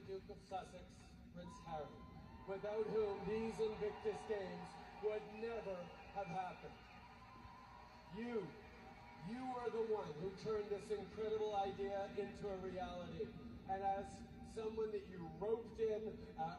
Duke of Sussex, Prince Harry, without whom these Invictus Games would never have happened. You are the one who turned this incredible idea into a reality. And as someone that you roped in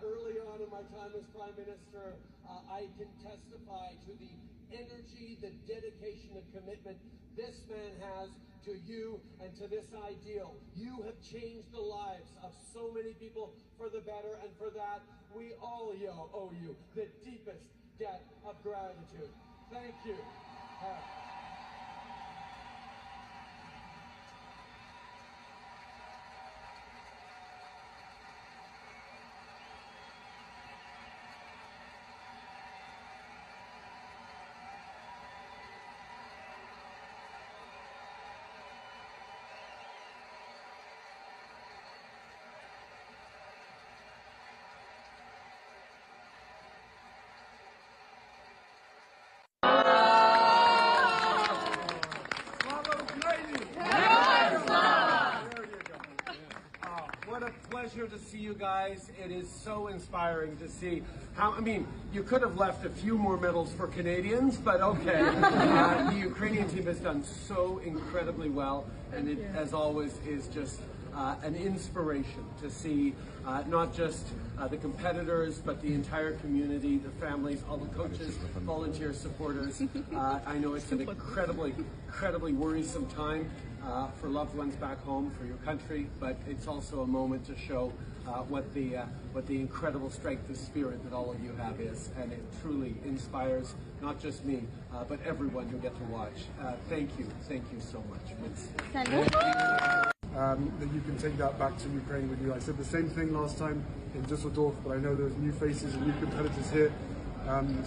early on in my time as Prime Minister, I can testify to the energy, the dedication, the commitment this man has to you and to this ideal. You have changed the lives of so many people for the better, and for that, we all owe you the deepest debt of gratitude. Thank you. What a pleasure to see you guys. It is so inspiring to see how, I mean, you could have left a few more medals for Canadians, but okay. The Ukrainian team has done so incredibly well, and it, as always, is just an inspiration to see not just the competitors, but the entire community, the families, all the coaches, volunteer supporters. I know it's an incredibly worrisome time for loved ones back home, for your country, but it's also a moment to show what the incredible strength of spirit that all of you have is, and it truly inspires not just me, but everyone who get to watch. Thank you so much. That you can take that back to Ukraine with you. I said the same thing last time in Düsseldorf, but I know there's new faces and new competitors here.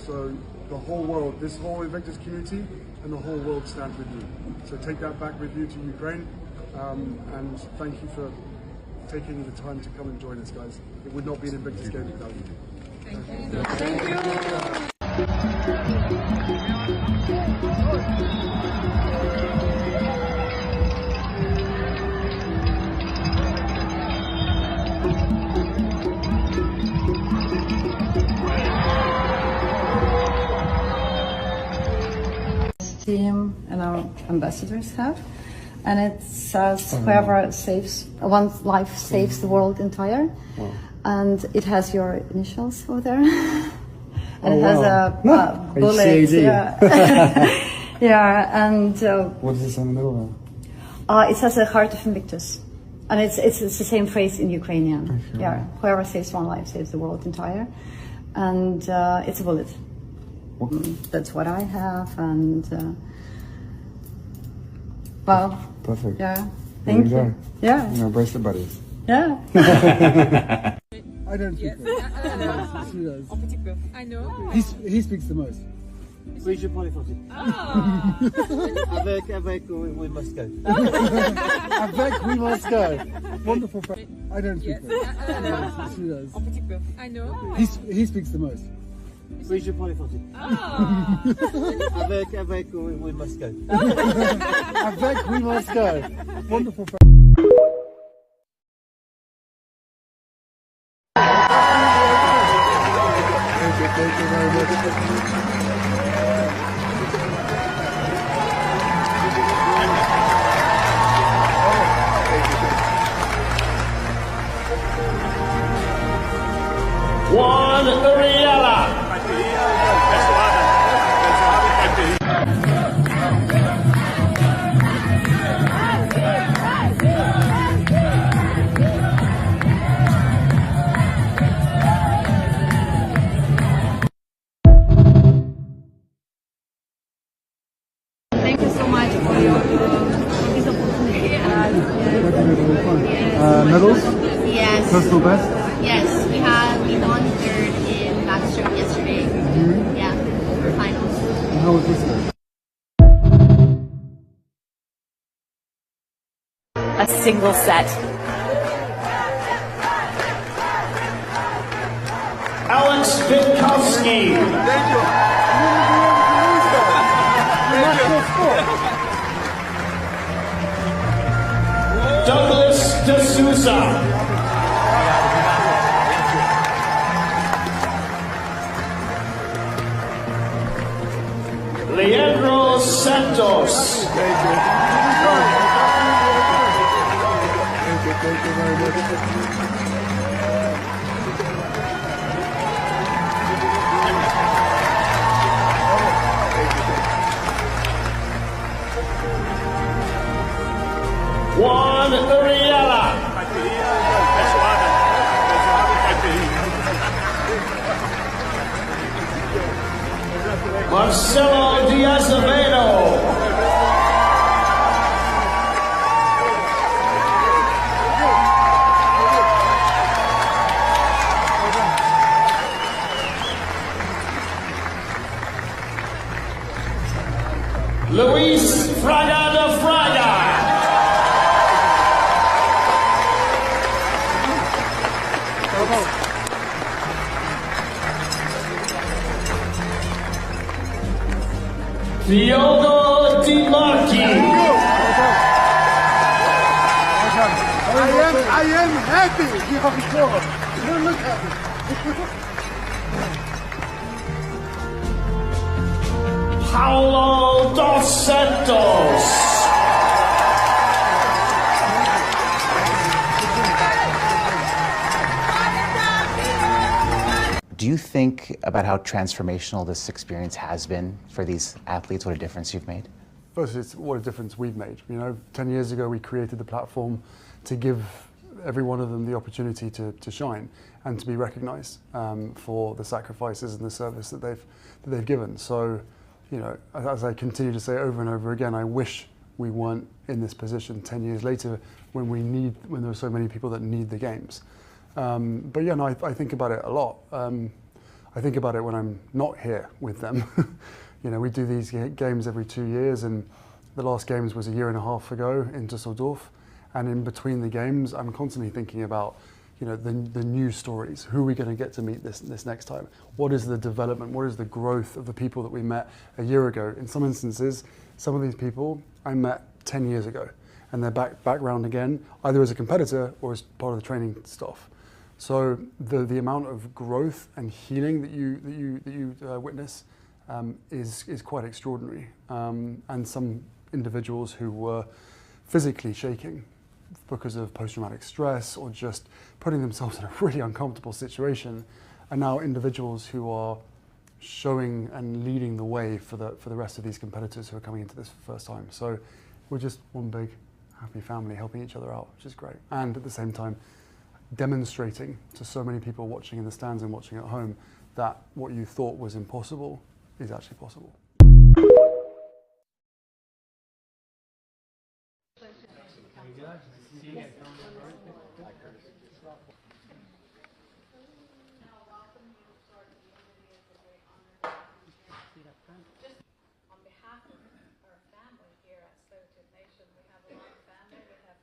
So the whole world, this whole Invictus community and the whole world stand with you. So take that back with you to Ukraine, and thank you for taking the time to come and join us, guys. It would not be an Invictus game without you. Thank you. Thank team and our ambassadors have, and it says whoever saves one's life saves the world entire. Wow. And it has your initials over there. And it has a bullet. Yeah. Yeah, and what is this in the middle it says a heart of Invictus, and it's the same phrase in Ukrainian. Sure. Yeah, whoever saves one life saves the world entire, and it's a bullet. That's what I have, and well, perfect. Yeah, thank you. Yeah, you know, bracelet buddies. Yeah. I don't speak French. She does. I know. He speaks the most. Oui, je parle français. Oh. Avec, we must go. Avec, we must go. Wonderful. I don't speak French. She does. I know. He speaks the most. Oui, je parle français. Oh. Avec, we must go. Avec, we must go. Wonderful. Thank you very much. Juan Ariella. Thank you so much for your this opportunity. Medals? Yes. Personal best? Yes, we won third in backstroke yesterday. Yeah, for finals. And how was this then? A single set. Alex Vitkowski. Thank you. Douglas D'Souza. Santos. Thank you very much. Juan Uriela. Marcelo Diaz-Avedo. Luis Fraga de Fraga. Diogo Di Marchi. I am happy. You look happy. Paulo dos Santos. Do you think about how transformational this experience has been for these athletes? What a difference you've made? First, it's what a difference we've made. 10 years ago, we created the platform to give every one of them the opportunity to shine and to be recognized for the sacrifices and the service that they've given. So, as I continue to say over and over again, I wish we weren't in this position 10 years later when there are so many people that need the games. But yeah, no, I think about it a lot. I think about it when I'm not here with them. We do these games every 2 years, and the last games was a year and a half ago in Düsseldorf. And in between the games, I'm constantly thinking about, the new stories. Who are we going to get to meet this next time? What is the development? What is the growth of the people that we met a year ago? In some instances, some of these people I met 10 years ago, and they're back round again, either as a competitor or as part of the training staff. So the amount of growth and healing that you witness is quite extraordinary. And some individuals who were physically shaking because of post-traumatic stress or just putting themselves in a really uncomfortable situation are now individuals who are showing and leading the way for the rest of these competitors who are coming into this for the first time. So we're just one big happy family helping each other out, which is great. And at the same time, demonstrating to so many people watching in the stands and watching at home that what you thought was impossible is actually possible. On behalf of our family here at South Nation, we have a lot of family, we have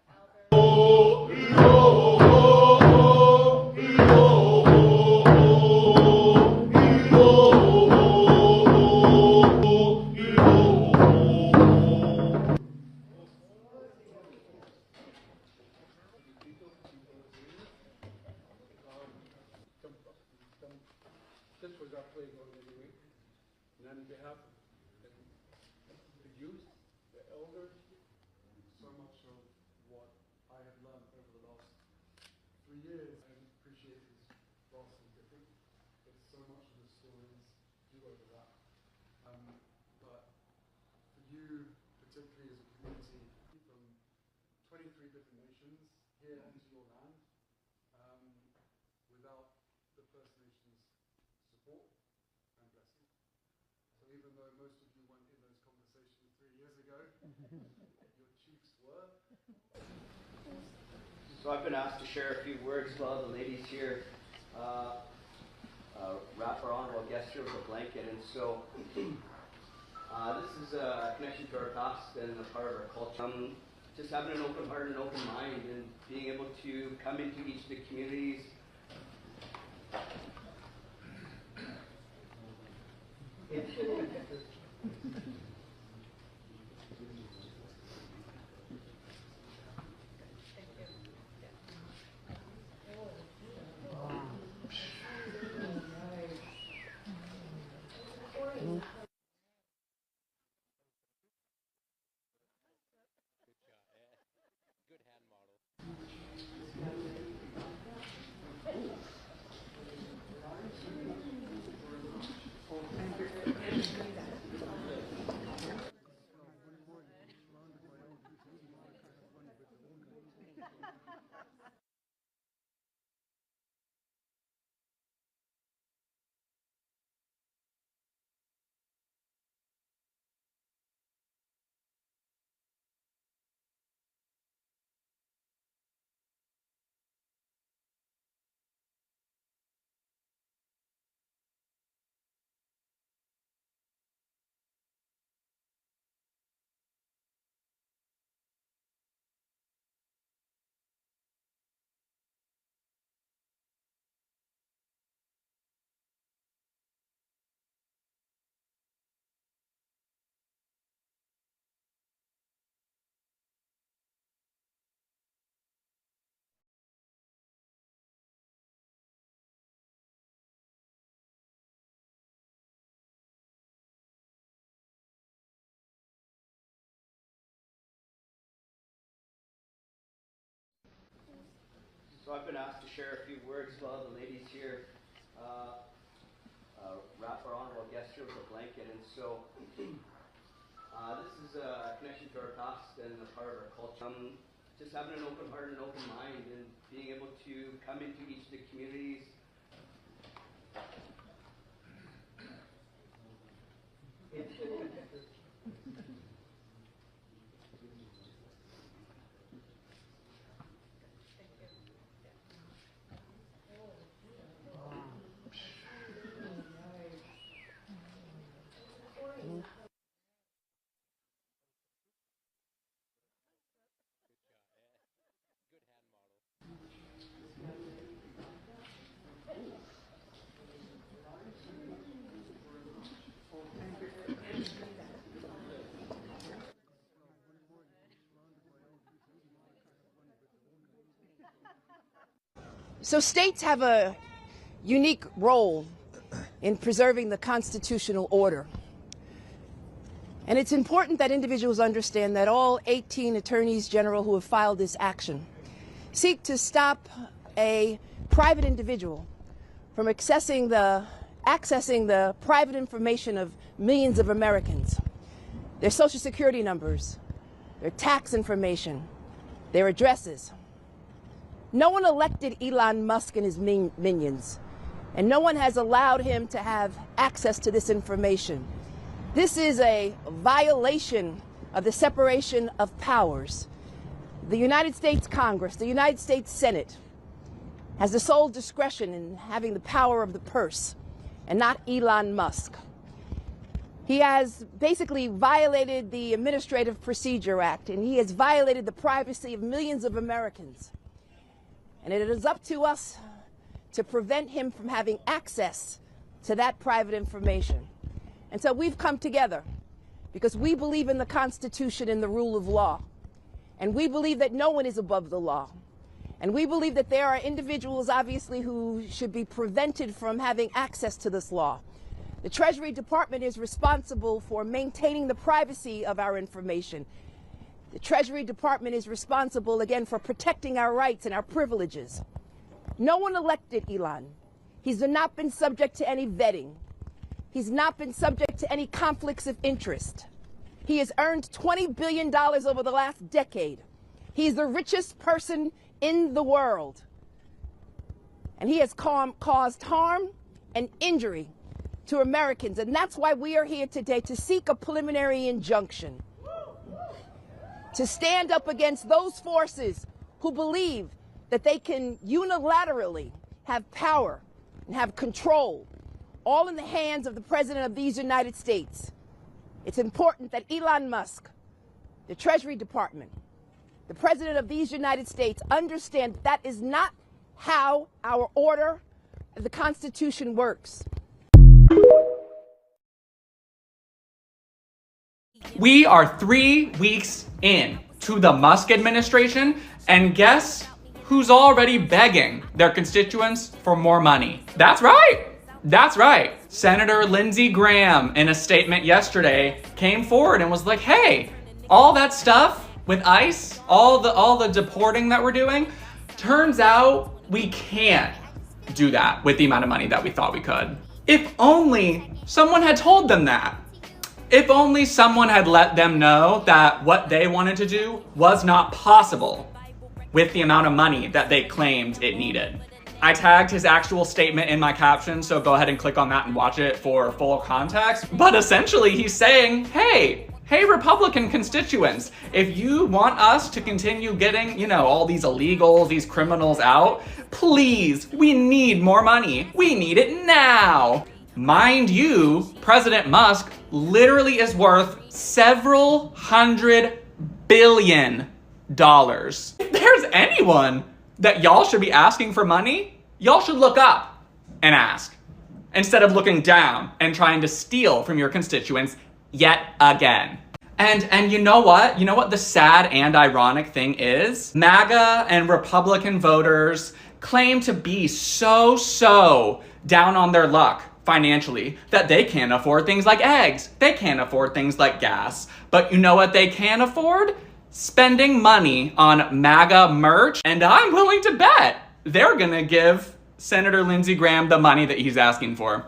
This was our playground every week, and on behalf of the youth, the elders, So much of what I have learned over the last 3 years and appreciate is vastly different, but so much of the stories do overlap. But for you, particularly as a community from 23 different nations here into your land, without the First Nations support and blessing. So even though most of you weren't in those conversations 3 years ago, your chiefs were. So I've been asked to share a few words while the ladies here wrap our honorable guest here with a blanket. And so this is a connection to our past and a part of our culture. Just having an open heart and an open mind and being able to come into each of the communities. So I've been asked to share a few words while the ladies here wrap our honorable guest here with a blanket. And so this is a connection to our past and a part of our culture. Just having an open heart and an open mind and being able to come into each of the communities. So states have a unique role in preserving the constitutional order. And it's important that individuals understand that all 18 attorneys general who have filed this action seek to stop a private individual from accessing the private information of millions of Americans, their social security numbers, their tax information, their addresses. No one elected Elon Musk and his minions, and no one has allowed him to have access to this information. This is a violation of the separation of powers. The United States Congress, the United States Senate, has the sole discretion in having the power of the purse, and not Elon Musk. He has basically violated the Administrative Procedure Act, and he has violated the privacy of millions of Americans. And it is up to us to prevent him from having access to that private information. And so we've come together because we believe in the Constitution and the rule of law. And we believe that no one is above the law. And we believe that there are individuals, obviously, who should be prevented from having access to this law. The Treasury Department is responsible for maintaining the privacy of our information. The Treasury Department is responsible, again, for protecting our rights and our privileges. No one elected Elon. He's not been subject to any vetting. He's not been subject to any conflicts of interest. He has earned $20 billion over the last decade. He's the richest person in the world. And he has caused harm and injury to Americans. And that's why we are here today, to seek a preliminary injunction, to stand up against those forces who believe that they can unilaterally have power and have control, all in the hands of the President of these United States. It's important that Elon Musk, the Treasury Department, the President of these United States understand that is not how our order of the Constitution works. We are 3 weeks in to the Musk administration, and guess who's already begging their constituents for more money? That's right. That's right. Senator Lindsey Graham, in a statement yesterday, came forward and was like, hey, all that stuff with ICE, all the deporting that we're doing, turns out we can't do that with the amount of money that we thought we could. If only someone had told them that. If only someone had let them know that what they wanted to do was not possible with the amount of money that they claimed it needed. I tagged his actual statement in my caption, so go ahead and click on that and watch it for full context. But essentially he's saying, hey Republican constituents, if you want us to continue getting, all these illegals, these criminals out, please, we need more money. We need it now. Mind you, President Musk literally is worth several $100 billion. If there's anyone that y'all should be asking for money, y'all should look up and ask, instead of looking down and trying to steal from your constituents yet again. And you know what? You know what the sad and ironic thing is? MAGA and Republican voters claim to be so down on their luck financially that they can't afford things like eggs. They can't afford things like gas. But you know what they can afford? Spending money on MAGA merch. And I'm willing to bet they're gonna give Senator Lindsey Graham the money that he's asking for.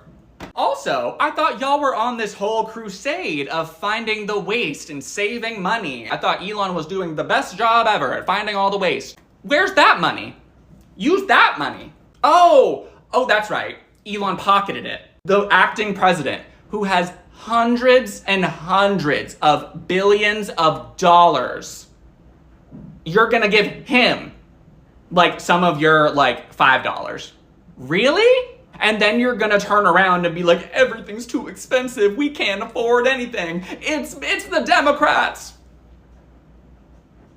Also, I thought y'all were on this whole crusade of finding the waste and saving money. I thought Elon was doing the best job ever at finding all the waste. Where's that money? Use that money. Oh, that's right. Elon pocketed it. The acting president, who has hundreds and hundreds of billions of dollars, you're gonna give him some of your $5. Really? And then you're gonna turn around and be like, everything's too expensive, we can't afford anything. It's the Democrats.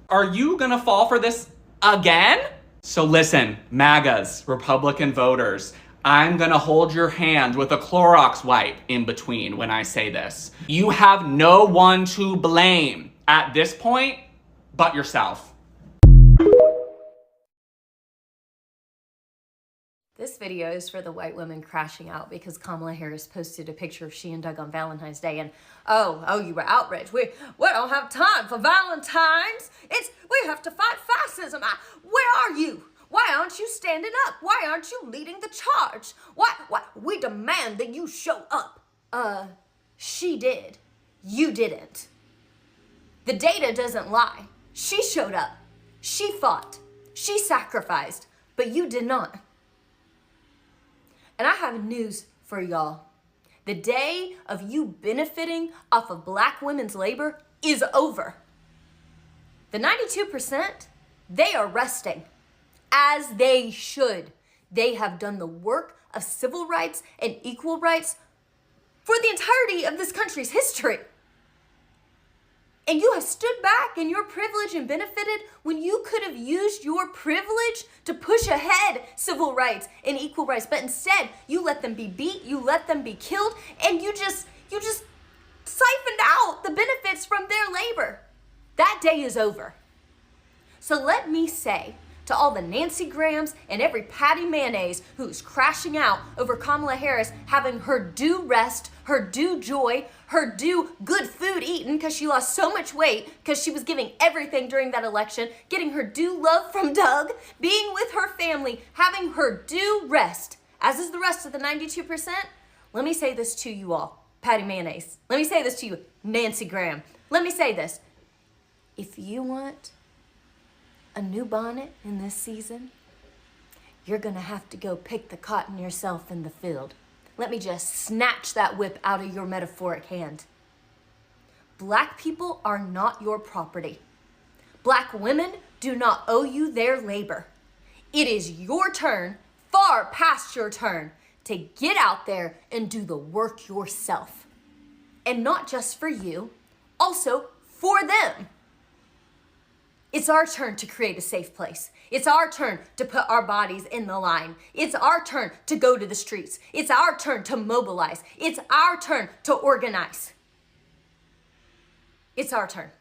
Are you gonna fall for this again? So listen, MAGAs, Republican voters, I'm gonna hold your hand with a Clorox wipe in between when I say this. You have no one to blame at this point but yourself. This video is for the white women crashing out because Kamala Harris posted a picture of she and Doug on Valentine's Day, and oh, you were outraged. We don't have time for Valentine's. We have to fight fascism. Where are you? Why aren't you standing up? Why aren't you leading the charge? Why? We demand that you show up. She did. You didn't. The data doesn't lie. She showed up. She fought. She sacrificed. But you did not. And I have news for y'all. The day of you benefiting off of black women's labor is over. The 92%, they are resting, as they should. They have done the work of civil rights and equal rights for the entirety of this country's history. And you have stood back in your privilege and benefited when you could have used your privilege to push ahead civil rights and equal rights. But instead, you let them be beat, you let them be killed, and you just siphoned out the benefits from their labor. That day is over. So let me say to all the Nancy Grahams and every Patty Mayonnaise who's crashing out over Kamala Harris having her due rest, her due joy, her due good food eaten because she lost so much weight because she was giving everything during that election, getting her due love from Doug, being with her family, having her due rest, as is the rest of the 92%. Let me say this to you all, Patty Mayonnaise. Let me say this to you, Nancy Graham. Let me say this. If you want a new bonnet in this season, you're gonna have to go pick the cotton yourself in the field. Let me just snatch that whip out of your metaphoric hand. Black people are not your property. Black women do not owe you their labor. It is your turn, far past your turn, to get out there and do the work yourself. And not just for you, also for them. It's our turn to create a safe place. It's our turn to put our bodies in the line. It's our turn to go to the streets. It's our turn to mobilize. It's our turn to organize. It's our turn.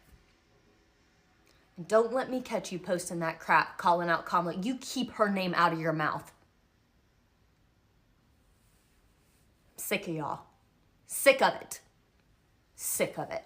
And don't let me catch you posting that crap, calling out Kamala. You keep her name out of your mouth. Sick of y'all. Sick of it. Sick of it.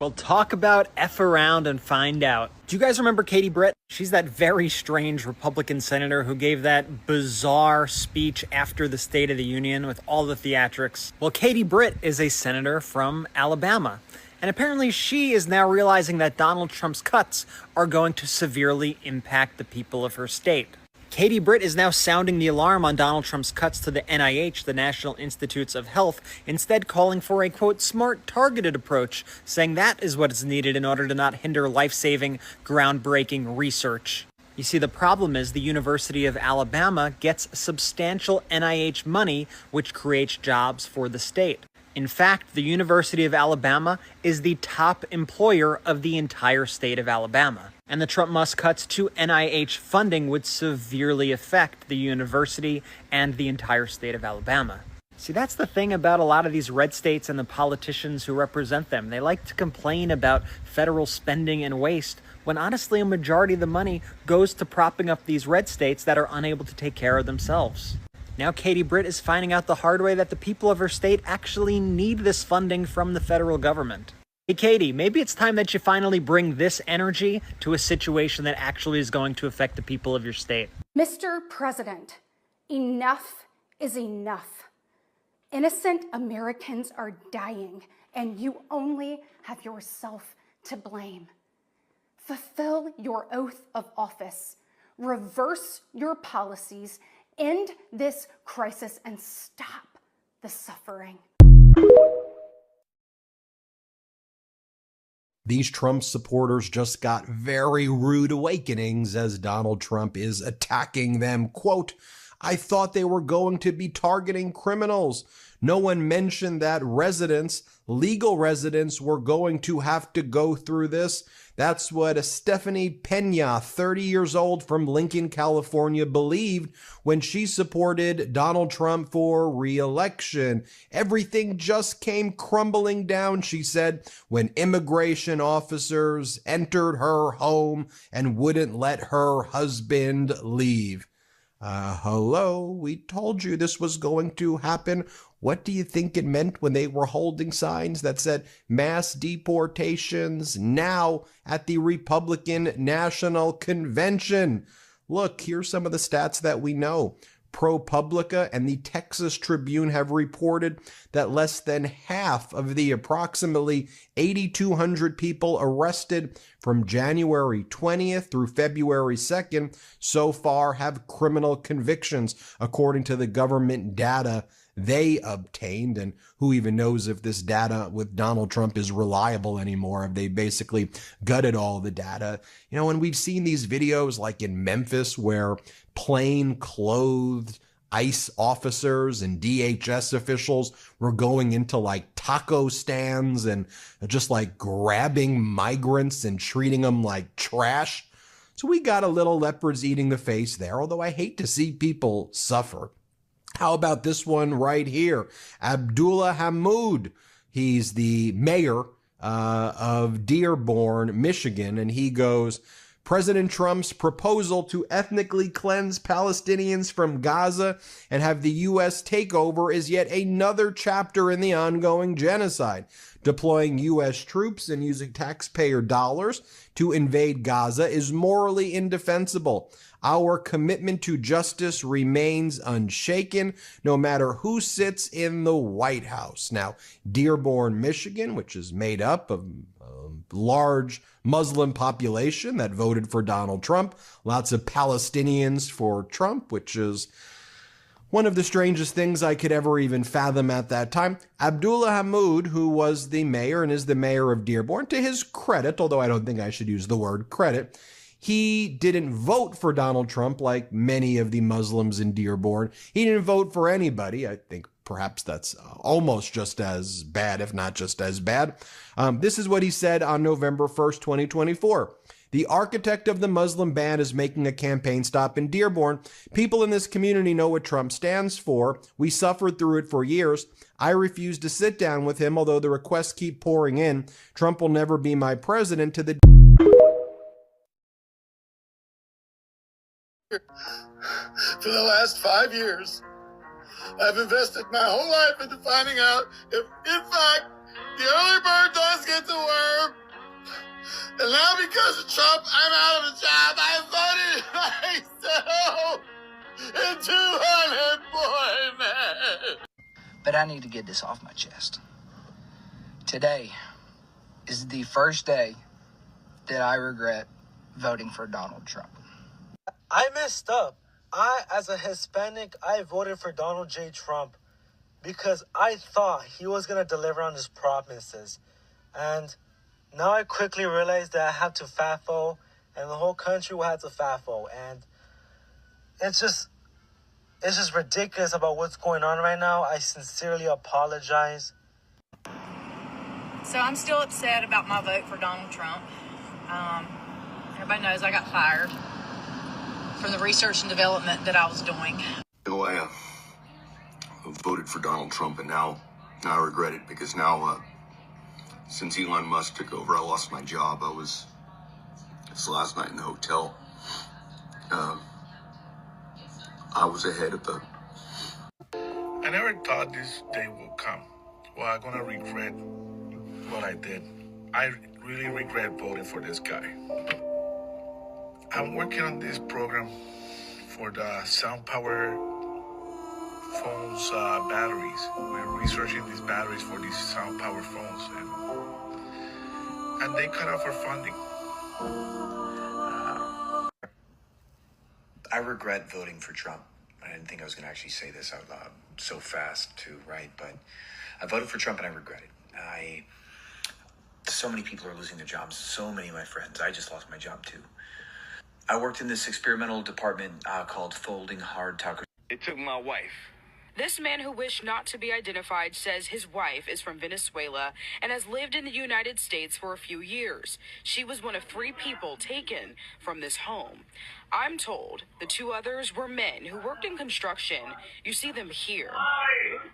Well, talk about F around and find out. Do you guys remember Katie Britt? She's that very strange Republican senator who gave that bizarre speech after the State of the Union with all the theatrics. Well, Katie Britt is a senator from Alabama. And apparently she is now realizing that Donald Trump's cuts are going to severely impact the people of her state. Katie Britt is now sounding the alarm on Donald Trump's cuts to the NIH, the National Institutes of Health, instead calling for a, quote, smart, targeted approach, saying that is what is needed in order to not hinder life-saving, groundbreaking research. You see, the problem is the University of Alabama gets substantial NIH money, which creates jobs for the state. In fact, the University of Alabama is the top employer of the entire state of Alabama. And the Trump-Musk cuts to NIH funding would severely affect the university and the entire state of Alabama. See, that's the thing about a lot of these red states and the politicians who represent them. They like to complain about federal spending and waste, when honestly a majority of the money goes to propping up these red states that are unable to take care of themselves. Now Katie Britt is finding out the hard way that the people of her state actually need this funding from the federal government. Hey Katie, maybe it's time that you finally bring this energy to a situation that actually is going to affect the people of your state. Mr. President, enough is enough. Innocent Americans are dying, and you only have yourself to blame. Fulfill your oath of office, reverse your policies, end this crisis, and stop the suffering. These Trump supporters just got very rude awakenings as Donald Trump is attacking them. Quote, I thought they were going to be targeting criminals. No one mentioned that residents, legal residents, were going to have to go through this. That's what Stephanie Pena, 30 years old from Lincoln, California, believed when she supported Donald Trump for re-election. Everything just came crumbling down, she said, when immigration officers entered her home and wouldn't let her husband leave. Hello, we told you this was going to happen. What do you think it meant when they were holding signs that said mass deportations now at the Republican National Convention? Look, here's some of the stats that we know. ProPublica and the Texas Tribune have reported that less than half of the approximately 8,200 people arrested from January 20th through February 2nd so far have criminal convictions, according to the government data they obtained. And who even knows if this data with Donald Trump is reliable anymore, if they basically gutted all the data. You know, when we've seen these videos like in Memphis where plain clothed ICE officers and DHS officials were going into like taco stands and just like grabbing migrants and treating them like trash. So we got a little leopards eating the face there, although I hate to see people suffer. How about this one right here? Abdullah Hammoud. He's the mayor of Dearborn, Michigan, and he goes, President Trump's proposal to ethnically cleanse Palestinians from Gaza and have the U.S. take over is yet another chapter in the ongoing genocide. Deploying U.S. troops and using taxpayer dollars to invade Gaza is morally indefensible. Our commitment to justice remains unshaken, no matter who sits in the White House. Now, Dearborn, Michigan, which is made up of a large Muslim population that voted for Donald Trump, lots of Palestinians for Trump, which is one of the strangest things I could ever even fathom at that time. Abdullah Hammoud, who was the mayor and is the mayor of Dearborn, to his credit, although I don't think I should use the word credit, he didn't vote for Donald Trump like many of the Muslims in Dearborn. He didn't vote for anybody. I think perhaps that's almost just as bad, if not just as bad. This is what he said on November 1st, 2024. The architect of the Muslim ban is making a campaign stop in Dearborn. People in this community know what Trump stands for. We suffered through it for years. I refuse to sit down with him, although the requests keep pouring in. Trump will never be my president. To the For the last 5 years, I've invested my whole life into finding out if, in fact, The early bird does get the worm. And now because of Trump, I'm out of a job. I voted myself into unemployment. But I need to get this off my chest. Today is the first day that I regret voting for Donald Trump. I messed up. As a Hispanic, I voted for Donald J. Trump because I thought he was going to deliver on his promises. And now I quickly realized that I have to FAFO, and the whole country will have to FAFO. And it's just ridiculous about what's going on right now. I sincerely apologize. So I'm still upset about my vote for Donald Trump. Everybody knows I got fired from the research and development that I was doing. I voted for Donald Trump, and now I regret it because now, since Elon Musk took over, I lost my job. This last night in the hotel. I was ahead of the... I never thought this day would come. Well, I'm gonna regret what I did. I really regret voting for this guy. I'm working on this program for the sound power phones batteries. We're researching these batteries for these sound power phones, and they cut off our funding. I regret voting for Trump. I didn't think I was going to actually say this out loud so fast too, right? But I voted for Trump and I regret it. So many people are losing their jobs. So many of my friends. I just lost my job too. I worked in this experimental department called Folding Hard Taco. It took my wife. This man who wished not to be identified says his wife is from Venezuela and has lived in the United States for a few years. She was one of 3 people taken from this home. I'm told the 2 others were men who worked in construction. You see them here.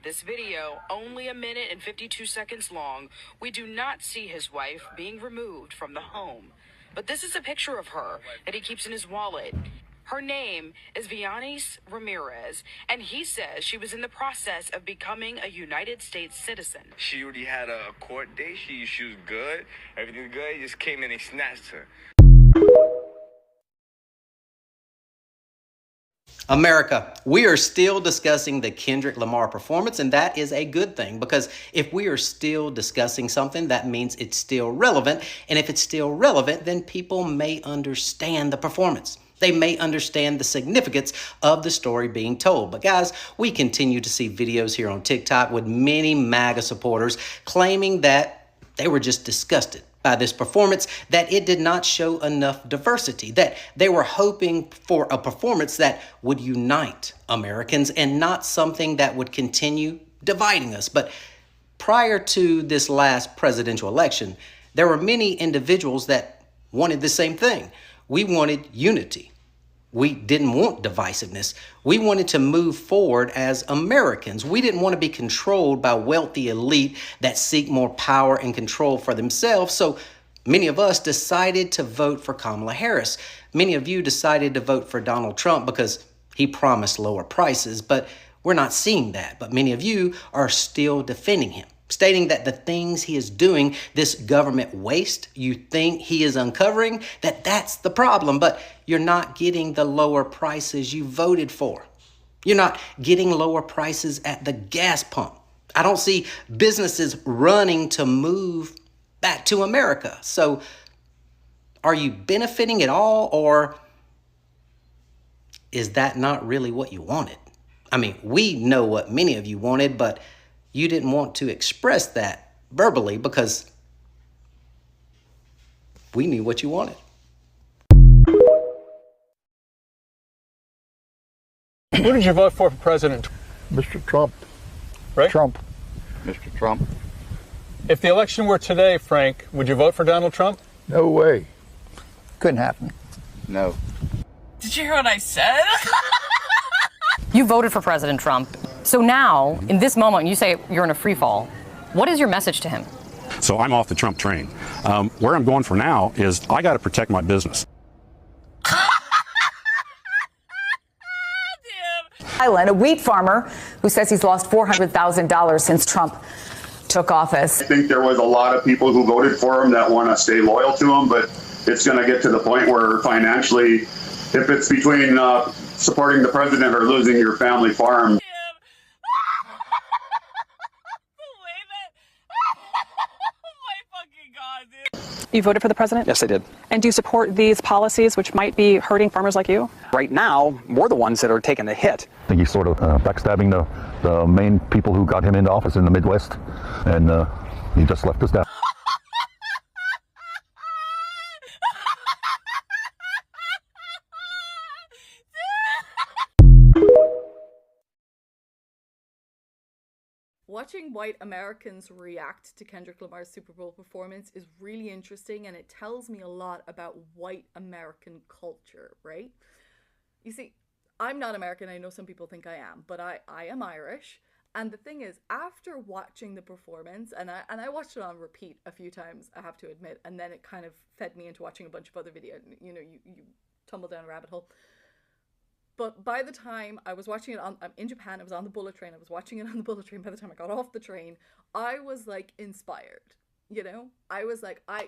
This video, only 1 minute and 52 seconds long, we do not see his wife being removed from the home. But this is a picture of her that he keeps in his wallet. Her name is Vianis Ramirez, and he says she was in the process of becoming a United States citizen. She already had a court date. She was good. Everything was good. He just came in and snatched her. America, we are still discussing the Kendrick Lamar performance, and that is a good thing, because if we are still discussing something, that means it's still relevant, and if it's still relevant, then people may understand the performance. They may understand the significance of the story being told. But guys, we continue to see videos here on TikTok with many MAGA supporters claiming that they were just disgusted by this performance, that it did not show enough diversity, that they were hoping for a performance that would unite Americans and not something that would continue dividing us. But prior to this last presidential election, there were many individuals that wanted the same thing. We wanted unity. We didn't want divisiveness. We wanted to move forward as Americans. We didn't want to be controlled by wealthy elite that seek more power and control for themselves. So many of us decided to vote for Kamala Harris. Many of you decided to vote for Donald Trump because he promised lower prices, but we're not seeing that. But many of you are still defending him, stating that the things he is doing, this government waste you think he is uncovering, that's the problem. But you're not getting the lower prices you voted for. You're not getting lower prices at the gas pump. I don't see businesses running to move back to America. So are you benefiting at all, or is that not really what you wanted? I mean, we know what many of you wanted, but you didn't want to express that verbally because we knew what you wanted. Who did you vote for president? Mr. Trump. Right? Trump. Mr. Trump. If the election were today, Frank, would you vote for Donald Trump? No way. Couldn't happen. No. Did you hear what I said? You voted for President Trump. So now, in this moment, you say you're in a free fall. What is your message to him? So I'm off the Trump train. Where I'm going for now is I got to protect my business. Island, a wheat farmer who says he's lost $400,000 since Trump took office. I think there was a lot of people who voted for him that want to stay loyal to him, but it's going to get to the point where financially, if it's between supporting the president or losing your family farm. You voted for the president? Yes, I did. And do you support these policies which might be hurting farmers like you? Right now, we're the ones that are taking the hit. I think he's sort of backstabbing the main people who got him into office in the Midwest, and he just left us down. Watching white Americans react to Kendrick Lamar's Super Bowl performance is really interesting, and it tells me a lot about white American culture, right? You see, I'm not American. I know some people think I am, but I am Irish. And the thing is, after watching the performance, and I watched it on repeat a few times, I have to admit, and then it kind of fed me into watching a bunch of other videos. You know, you tumble down a rabbit hole. But by the time I was watching it in Japan, I was on the bullet train. I was watching it on the bullet train. By the time I got off the train, I was like inspired, you know? I was like, I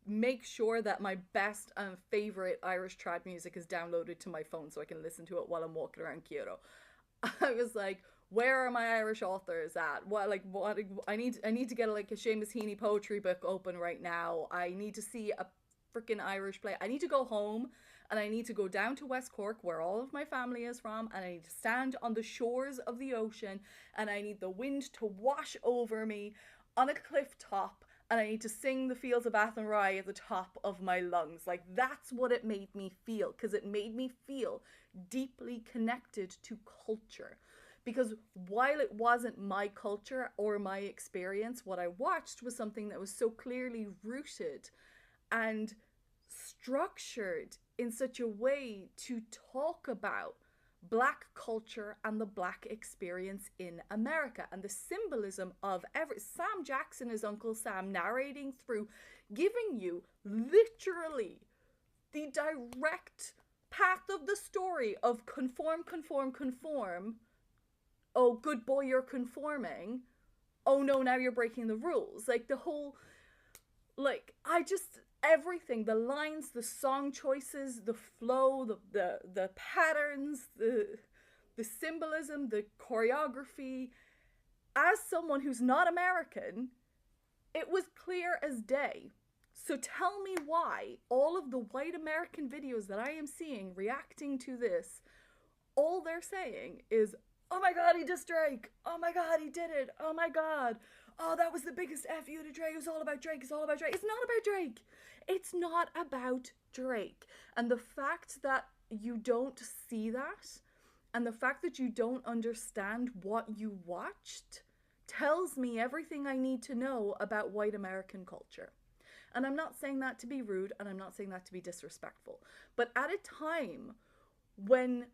make sure that my best and favorite Irish trad music is downloaded to my phone so I can listen to it while I'm walking around Kyoto. I was like, where are my Irish authors at? What I need to get like a Seamus Heaney poetry book open right now. I need to see a freaking Irish play. I need to go home. And I need to go down to West Cork, where all of my family is from, and I need to stand on the shores of the ocean, and I need the wind to wash over me on a cliff top, and I need to sing the Fields of Athenry at the top of my lungs. Like, that's what it made me feel, because it made me feel deeply connected to culture. Because while it wasn't my culture or my experience, what I watched was something that was so clearly rooted and structured in such a way to talk about Black culture and the Black experience in America and the symbolism of Sam Jackson is Uncle Sam narrating through, giving you literally the direct path of the story of conform. Oh, good boy, you're conforming. Oh no, now you're breaking the rules. Like the whole, like, everything, the lines, the song choices, the flow, the patterns, the symbolism, the choreography. As someone who's not American, it was clear as day. So tell me why all of the white American videos that I am seeing reacting to this, all they're saying is, oh my God, he dissed Drake. Oh my God, he did it. Oh my God. Oh, that was the biggest F you to Drake. It was all about Drake. It's all about Drake. It's not about Drake. It's not about Drake. And the fact that you don't see that, and the fact that you don't understand what you watched, tells me everything I need to know about white American culture. And I'm not saying that to be rude, and I'm not saying that to be disrespectful. But at a time when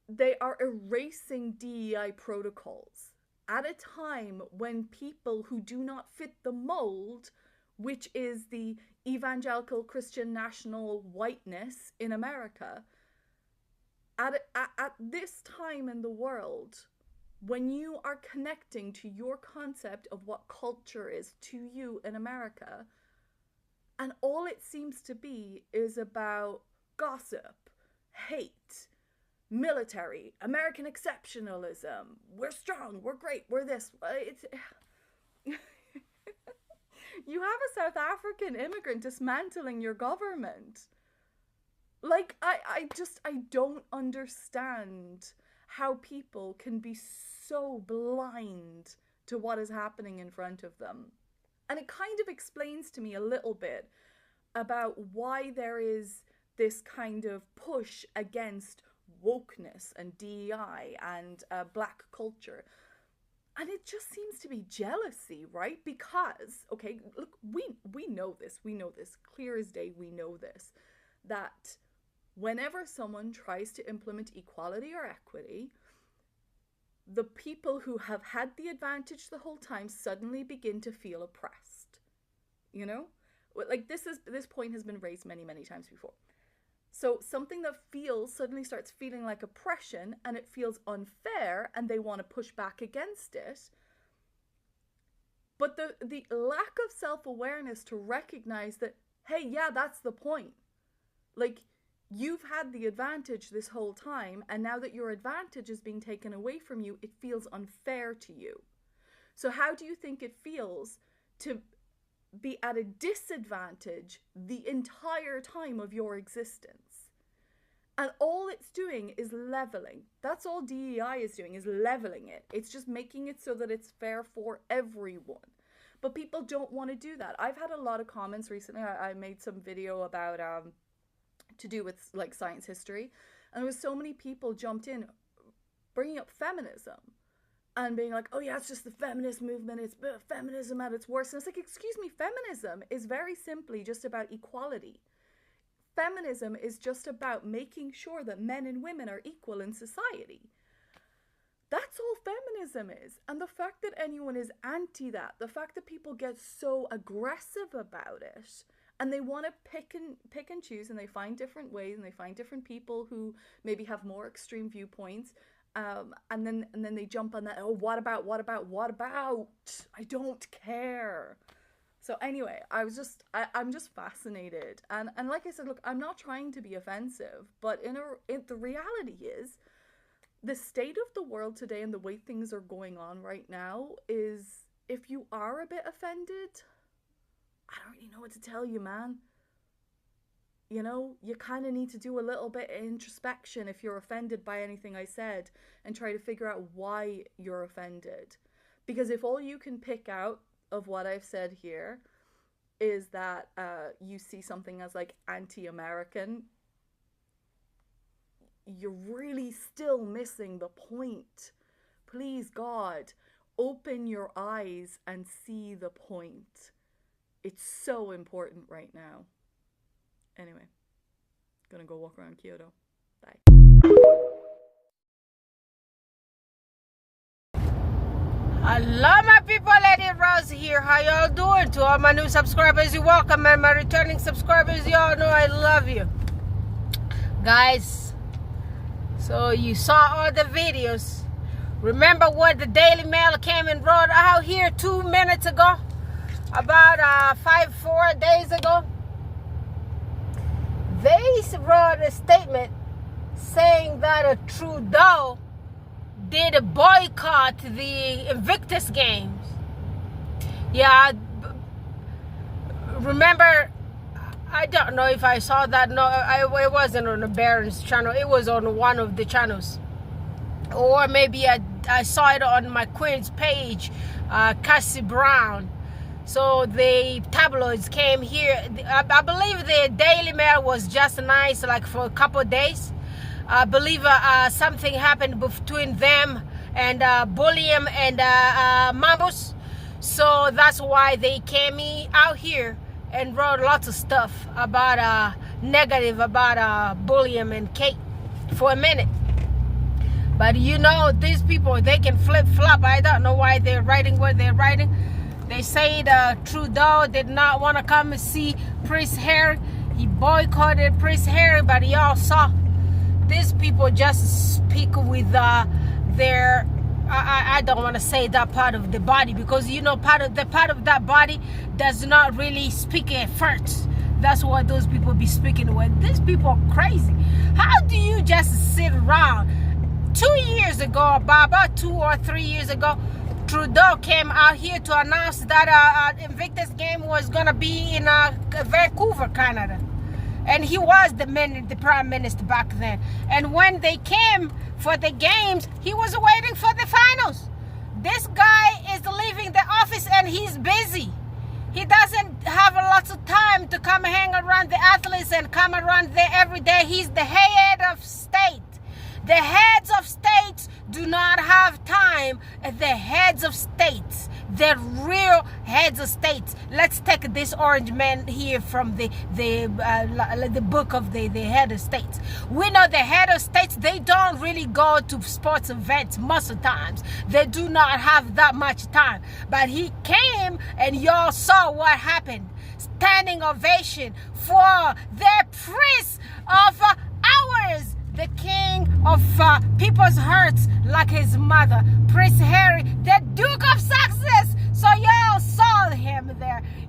they are erasing DEI protocols, at a time when people who do not fit the mold, which is the evangelical Christian national whiteness in America, at this time in the world, when you are connecting to your concept of what culture is to you in America, and all it seems to be is about gossip, hate, military, American exceptionalism, we're strong, we're great, we're this. You have a South African immigrant dismantling your government. Like, I don't understand how people can be so blind to what is happening in front of them. And it kind of explains to me a little bit about why there is this kind of push against wokeness and DEI and Black culture. And it just seems to be jealousy, right? Because, okay, look, we know this, clear as day, we know this, that whenever someone tries to implement equality or equity, the people who have had the advantage the whole time suddenly begin to feel oppressed, you know? Like, this point has been raised many, many times before. So something that suddenly starts feeling like oppression, and it feels unfair, and they want to push back against it. But the lack of self-awareness to recognize that, hey, yeah, that's the point. Like, you've had the advantage this whole time, and now that your advantage is being taken away from you, it feels unfair to you. So how do you think it feels to be at a disadvantage the entire time of your existence? And all it's doing is leveling. That's all DEI is doing, is leveling it. It's just making it so that it's fair for everyone. But people don't want to do that. I've had a lot of comments recently. I made some video about to do with like science history, and there was so many people jumped in bringing up feminism and being like, oh yeah, it's just the feminist movement, it's feminism at its worst. And it's like, excuse me, feminism is very simply just about equality. Feminism is just about making sure that men and women are equal in society. That's all feminism is. And the fact that anyone is anti that, the fact that people get so aggressive about it, and they want to pick and choose, and they find different ways, and they find different people who maybe have more extreme viewpoints, and then they jump on that. Oh, what about? I don't care. So anyway, I'm just fascinated, and like I said, look, I'm not trying to be offensive, but the reality is, the state of the world today and the way things are going on right now is, if you are a bit offended, I don't really know what to tell you, man. You know, you kind of need to do a little bit of introspection if you're offended by anything I said, and try to figure out why you're offended. Because if all you can pick out of what I've said here is that you see something as like anti-American, you're really still missing the point. Please, God, open your eyes and see the point. It's so important right now. Anyway, gonna go walk around Kyoto. Bye. Hello my people, Lady Rose here. How y'all doing? To all my new subscribers, you're welcome, and my returning subscribers, y'all know I love you. Guys, so you saw all the videos. Remember what the Daily Mail came and wrote out here 2 minutes ago? About 4 days ago? They wrote a statement saying that Trudeau did boycott the Invictus Games. Yeah, remember, I don't know if I saw that. No, it wasn't on the Baron's channel. It was on one of the channels. Or maybe I saw it on my Queen's page, Cassie Brown. So the tabloids came here. I believe the Daily Mail was just nice, like for a couple of days. I believe something happened between them and Bulliam and Mambus. So that's why they came out here and wrote lots of stuff about negative about Bulliam and Kate for a minute. But you know, these people, they can flip-flop. I don't know why they're writing what they're writing. They say Trudeau did not want to come and see Prince Harry. He boycotted Prince Harry, but y'all saw these people just speak with their, I don't want to say that part of the body, because you know part of that body does not really speak at first. That's what those people be speaking with. These people are crazy. How do you just sit around? 2 years ago, about 2 or 3 years ago, Trudeau came out here to announce that Invictus Game was going to be in Vancouver, Canada. And he was the prime minister back then. And when they came for the games, he was waiting for the finals. This guy is leaving the office and he's busy. He doesn't have lots of time to come hang around the athletes and come around there every day. He's the head of state. The heads of states do not have time. The heads of states, the real heads of states. Let's take this orange man here from the book of the head of states. We know the head of states, they don't really go to sports events most of the times. They do not have that much time. But he came and y'all saw what happened. Standing ovation for the prince of ours. The king of people's hearts, like his mother, Prince Harry, the Duke of Sussex. So y'all saw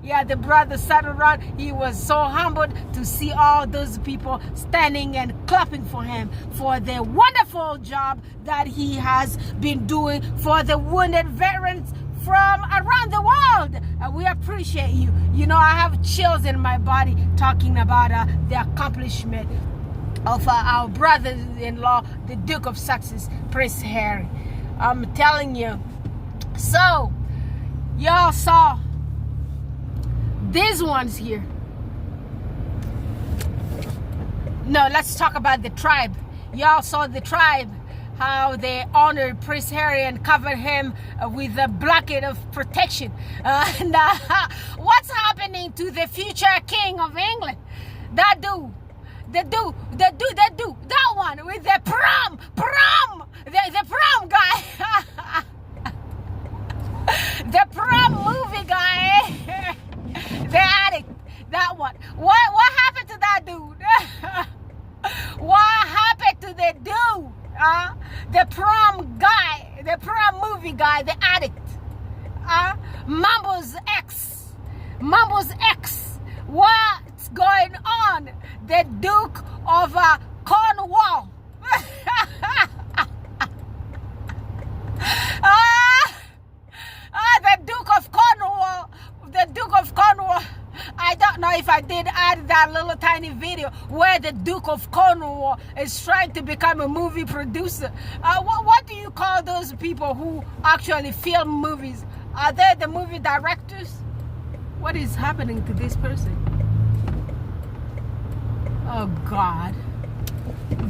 Yeah, the brother sat around. He was so humbled to see all those people standing and clapping for him for the wonderful job that he has been doing for the wounded veterans from around the world. We appreciate you. You know, I have chills in my body talking about the accomplishment of our brother-in-law, the Duke of Sussex, Prince Harry. I'm telling you. So, y'all saw these ones here. No, let's talk about the tribe. Y'all saw the tribe, how they honored Prince Harry and covered him with a blanket of protection. What's happening to the future king of England? That dude. That one with the prom, the prom guy. The prom movie guy. The addict, that one. What happened to that dude? What happened to the dude? The prom guy, the prom movie guy, the addict. Mambo's ex. What's going on? The Duke of Cornwall. The Duke of Cornwall. I don't know if I did add that little tiny video where the Duke of Cornwall is trying to become a movie producer. What do you call those people who actually film movies? Are they the movie directors? What is happening to this person? Oh God.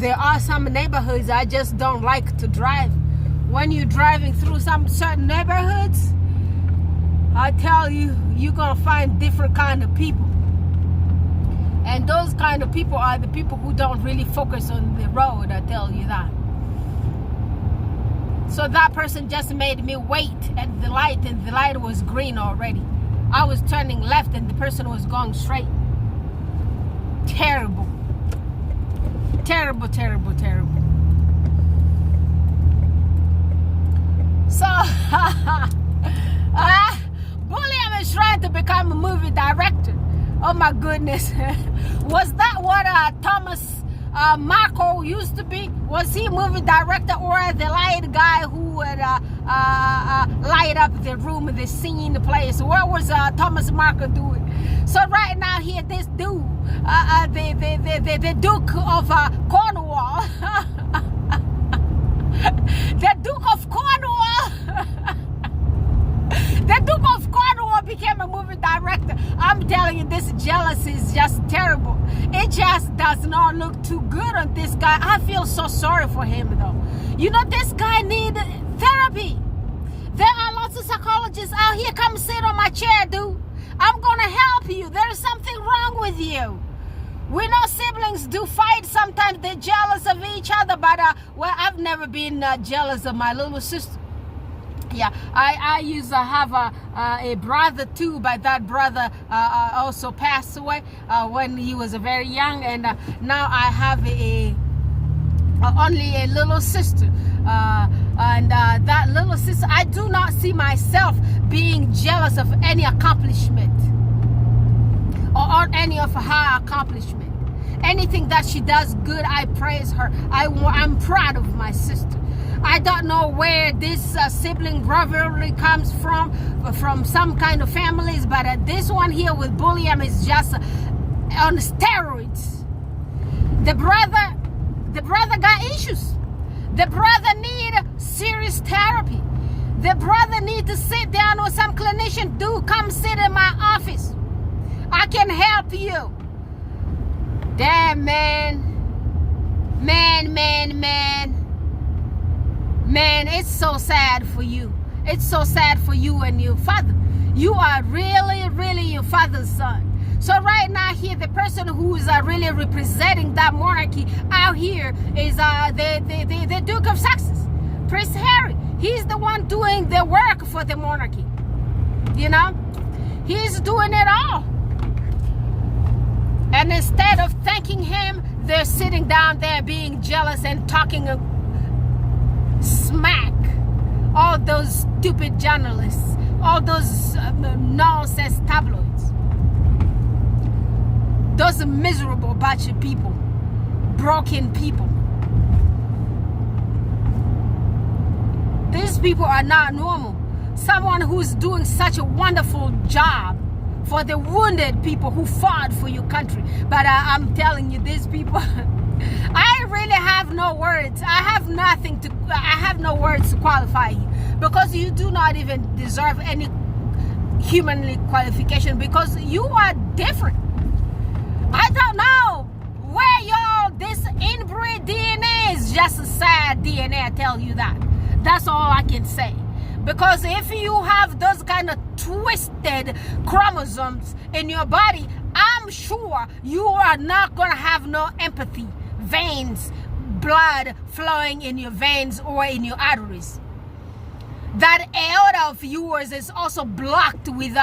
There are some neighborhoods I just don't like to drive. When you're driving through some certain neighborhoods, I tell you, you're gonna find different kind of people. And those kind of people are the people who don't really focus on the road, I tell you that. So that person just made me wait at the light, and the light was green already. I was turning left and the person was going straight. Terrible. Terrible. So, William is trying to become a movie director. Oh my goodness. Was that what Thomas Markle used to be? Was he a movie director or the light guy who would light up the room, the scene, the place? What was Thomas Markle doing? So right now here, this dude, the Duke of Cornwall, the Duke of Cornwall, the Duke of Cornwall became a movie director. I'm telling you, this jealousy is just terrible. It just does not look too good on this guy. I feel so sorry for him though. You know, this guy needs therapy. There are lots of psychologists out here. Come sit on my chair, dude. I'm gonna help you. There's something wrong with you. We know siblings do fight sometimes. They're jealous of each other, but well, I've never been jealous of my little sister. Yeah, I used to have a brother too, but that brother also passed away when he was very young, and now I have only a little sister. And that little sister, I do not see myself being jealous of any accomplishment or any of her accomplishment. Anything that she does good, I praise her. I'm proud of my sister. I don't know where this sibling rivalry comes from some kind of families, but this one here with William is just on steroids. The brother got issues. The brother need serious therapy. The brother need to sit down with some clinician. Dude, come sit in my office. I can help you. Damn, man, it's so sad for you. It's so sad for you and your father. You are really your father's son. So right now here, the person who is really representing that monarchy out here is the Duke of Sussex, Prince Harry. He's the one doing the work for the monarchy. You know, he's doing it all. And instead of thanking him, they're sitting down there being jealous and talking smack. All those stupid journalists, all those nonsense tabloids. those miserable batch of people, broken people. These people are not normal. Someone who's doing such a wonderful job for the wounded people who fought for your country. But I'm telling you, these people, I really have no words. I have no words to qualify you, because you do not even deserve any humanly qualification, because you are different. I don't know where y'all, this inbred DNA is just a sad DNA, I tell you that. That's all I can say. Because if you have those kind of twisted chromosomes in your body, I'm sure you are not going to have no empathy, veins, blood flowing in your veins or in your arteries. That aorta of yours is also blocked with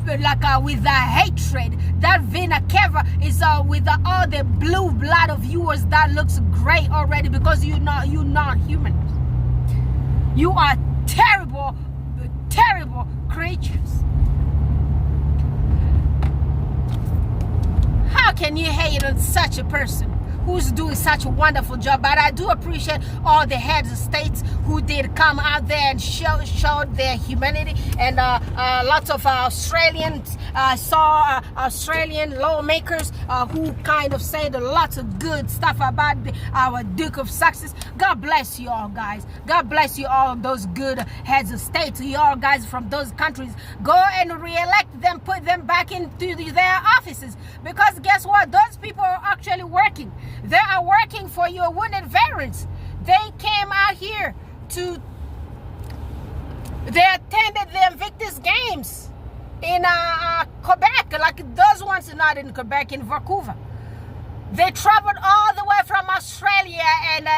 with hatred. That vena cava is with all the blue blood of yours that looks gray already, because you're not human. You are terrible, terrible creatures. How can you hate on such a person who's doing such a wonderful job? But I do appreciate all the heads of states who did come out there and showed their humanity, and lots of Australians saw Australian lawmakers who kind of said lots of good stuff about our Duke of Sussex. God bless you all, guys. God bless you all, those good heads of state. You all guys from those countries, go and re-elect them, put them back into their offices, because guess what? Those people are actually working. They are working for your wounded veterans. They came out here they attended the Invictus Games in Quebec. Like those ones are not in Quebec, in Vancouver. They traveled all the way from Australia and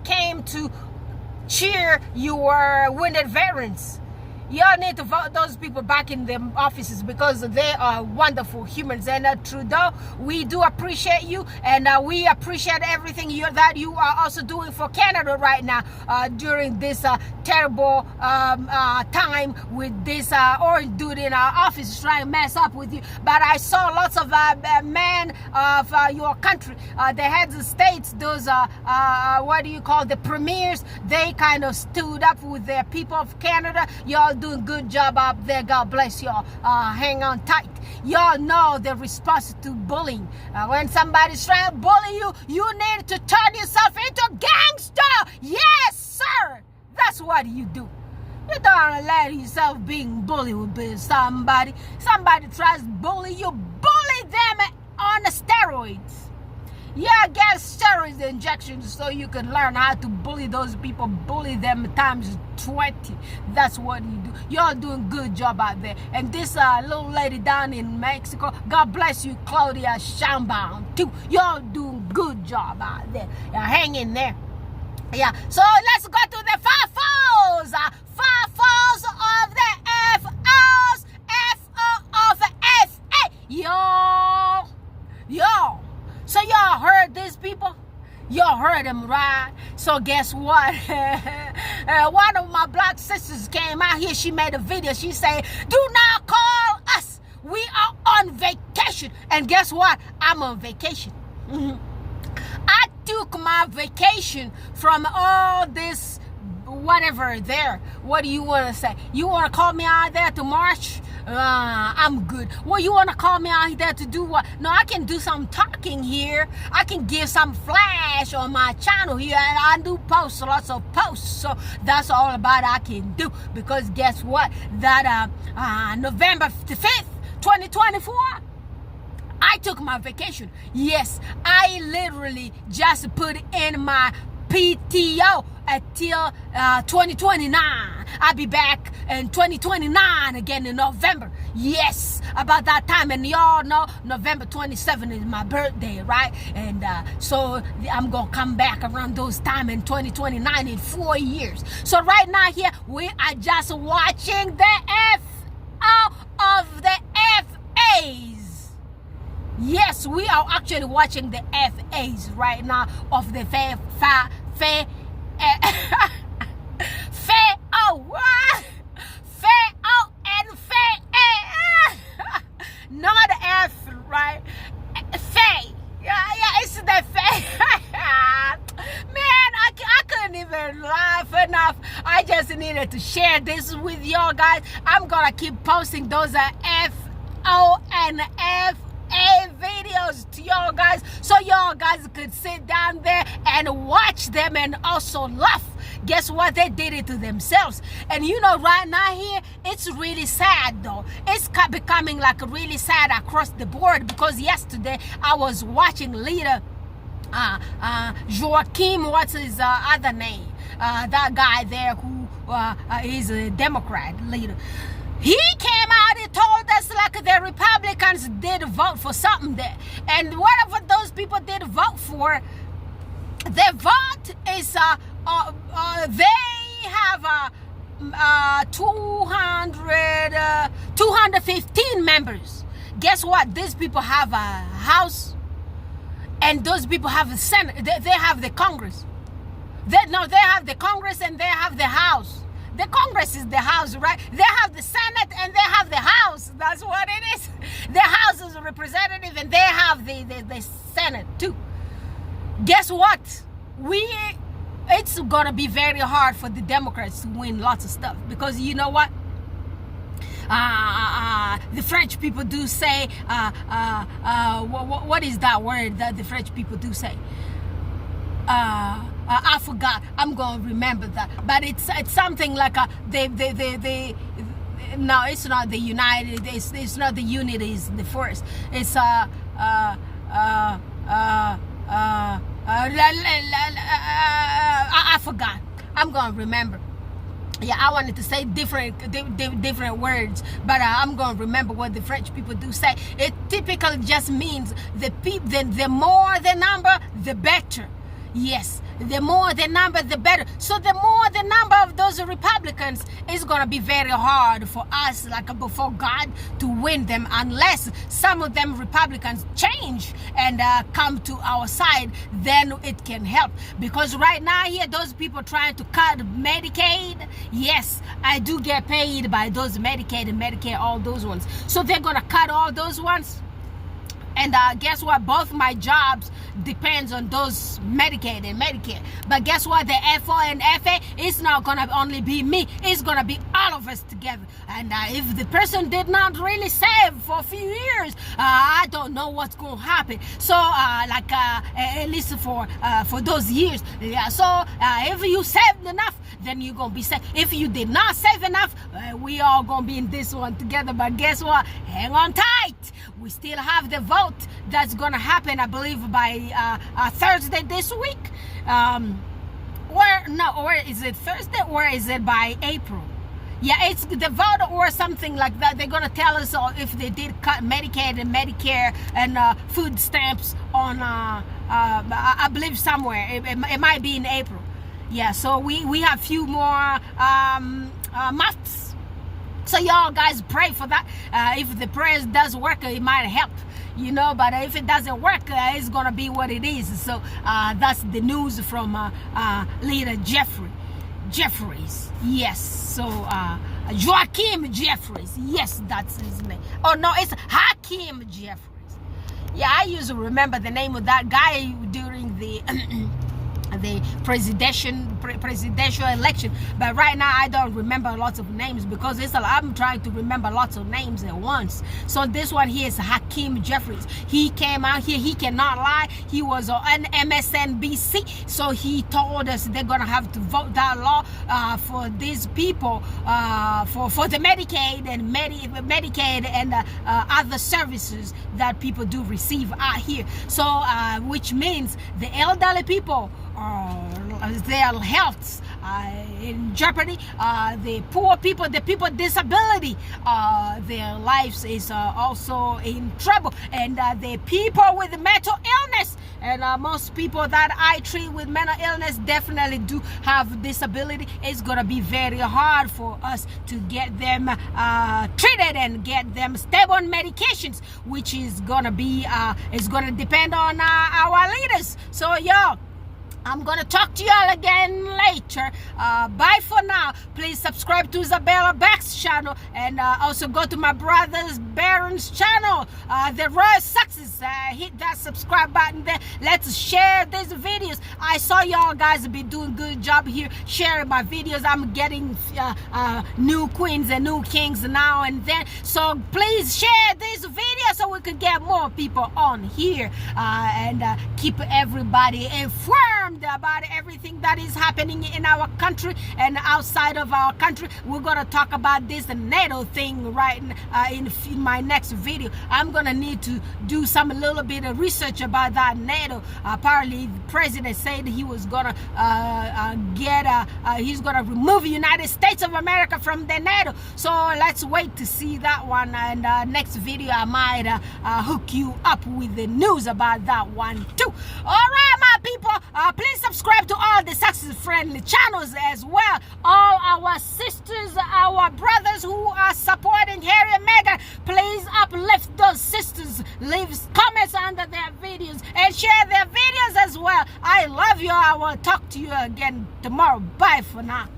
came to cheer your wounded veterans. Y'all need to vote those people back in their offices, because they are wonderful humans. And Trudeau, we do appreciate you, and we appreciate everything that you are also doing for Canada right now during this terrible time with this orange dude in our office trying to mess up with you. But I saw lots of men of your country, the heads of states, those what do you call, the premiers, they kind of stood up with their people of Canada. Y'all doing good job up there. God bless y'all. Hang on tight. Y'all know the response to bullying. When somebody's trying to bully you, you need to turn yourself into gangster. Yes, sir. That's what you do. You don't let yourself being bullied with somebody. Somebody tries to bully you, bully them on the steroids. Yeah, get steroid injections so you can learn how to bully those people. Bully them times 20. That's what you do. Y'all doing good job out there. And this little lady down in Mexico, God bless you, Claudia Sheinbaum, too. Y'all doing good job out there. Hang in there. Yeah, so let's go to the five falls. Five falls of the F-O's. F-O of F-A. Yo. So y'all heard these people? Y'all heard them, right? So guess what? One of my black sisters came out here. She made a video. She said, do not call us. We are on vacation. And guess what? I'm on vacation. I took my vacation from all this whatever there. What do you want to say? You want to call me out there to march? I'm good. Well, you want to call me out there to do what? No, I can do some talking here. I can give some flash on my channel here, and I do post lots of posts. So that's all about I can do, because guess what? That November 5th, 2024, I took my vacation. Yes, I literally just put in my PTO until 2029. I'll be back in 2029 again in November. Yes, about that time. And y'all know November 27th is my birthday, right? And so I'm gonna come back around those time in 2029 in 4 years. So right now here we are just watching the F-O of the FAs. Yes, we are actually watching the FAs right now of the not F, right? enough. I just needed to share this with y'all guys. I'm gonna keep posting those FONFA videos to y'all guys, so y'all guys could sit down there and watch them and also laugh. Guess what? They did it to themselves. And you know, right now here, it's really sad though. It's becoming like really sad across the board, because yesterday I was watching leader Joaquim, what's his other name? That guy there who is a Democrat leader. He came out and told us like the Republicans did vote for something there. And whatever those people did vote for, their vote is, they have 215 members. Guess what? These people have a House, and those people have the Senate. They have the Congress. They have the Congress and they have the House. The Congress is the House, right? They have the Senate and they have the House. That's what it is. The House is a representative and they have the Senate too. Guess what? It's gonna be very hard for the Democrats to win lots of stuff, because you know what? The French people do say, what is that word that the French people do say? I forgot. I'm gonna remember that. But it's something like no, it's not the united. It's not the unity. Is the force. It's I forgot. I'm gonna remember. Yeah, I wanted to say different words, but I'm gonna remember what the French people do say. It typically just means the more the number, the better. Yes, the more the number, the better. So the more the number of those Republicans, is going to be very hard for us, like before God, to win them, unless some of them Republicans change and come to our side. Then it can help. Because right now here, those people trying to cut Medicaid. Yes, I do get paid by those Medicaid and Medicare, all those ones. So they're going to cut all those ones. And guess what? Both my jobs depends on those Medicaid and Medicare. But guess what? The FO and FA is not going to only be me. It's going to be all of us together. And if the person did not really save for a few years, I don't know what's going to happen. So, at least for those years. Yeah, so, if you saved enough, then you're going to be safe. If you did not save enough, we all going to be in this one together. But guess what? Hang on tight. We still have the vote that's going to happen, I believe, by Thursday this week. Or is it Thursday, or is it by April? Yeah, it's the vote or something like that. They're going to tell us if they did cut Medicaid and Medicare and food stamps on, I believe, somewhere. It might be in April. Yeah, so we have few more months. So y'all guys pray for that. If the prayers does work, it might help, you know. But if it doesn't work, it's gonna be what it is. So that's the news from leader Jeffries. Yes. So Joaquim Jeffries. Yes, that's his name. Oh no, it's Hakeem Jeffries. Yeah, I used to remember the name of that guy during the presidential election, but right now I don't remember lots of names, because I'm trying to remember lots of names at once. So this one here is Hakeem Jeffries. He came out here, he cannot lie, he was on MSNBC, so he told us they're gonna have to vote that law for these people, for the Medicaid and other services that people do receive out here. So which means the elderly people, their health in jeopardy, the poor people, the people with disability, their lives is also in trouble, and the people with mental illness, and most people that I treat with mental illness definitely do have disability. It's gonna be very hard for us to get them treated and get them stable on medications, which is gonna be is gonna depend on our leaders. So y'all, I'm gonna talk to y'all again later. Bye for now. Please subscribe to Isabella Beck's channel, and also go to my brother's Baron's channel, The Royal Success. Hit that subscribe button there. Let's share these videos. I saw y'all guys be doing good job here sharing my videos. I'm getting new queens and new kings now and then, so please share this video so we could get more people on here, and keep everybody informed about everything that is happening in our country and outside of our country. We're gonna talk about this NATO thing right in my next video. I'm gonna need to do some little bit of research about that NATO. Apparently the president said he was gonna he's gonna remove the United States of America from the NATO, so let's wait to see that one, and next video I might hook you up with the news about that one too. All right, my people, please subscribe to all the success friendly channels as well. All our sisters, our brothers who are supporting Harry and Meghan, please uplift those sisters, leave comments under their videos and share their videos as well. I love you. I will talk to you again tomorrow. Bye for now.